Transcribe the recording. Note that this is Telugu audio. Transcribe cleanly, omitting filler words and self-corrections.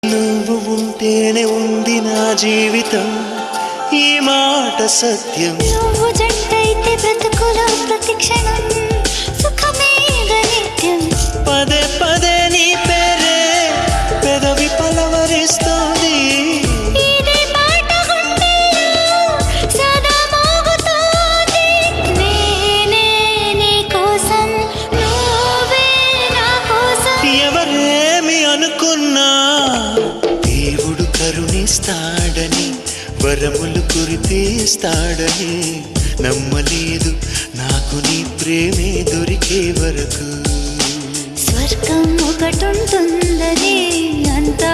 నువ్వు ఉంటేనే ఉంది నా జీవితం, ఈ మాట సత్యం. నువ్వు జంటైతే బ్రతుకులో ప్రతి క్షణం సుఖమేగ నిత్యం. పదే పదే నీ పేరే పెదవి పలవరిస్తోంది. ఇదే పాట గుండెలో సదా మోగుతోంది. నేనే నీ కోసం, నువ్వే నా కోసం. ఎవరేమి అనుకున్నా దేవుడు కరుణిస్తాడని, వరములు కురిపిస్తాడని నమ్మలేదు నాకు నీ ప్రేమే దొరికే వరకు. స్వర్గం ఒకటుంటుందని అంతా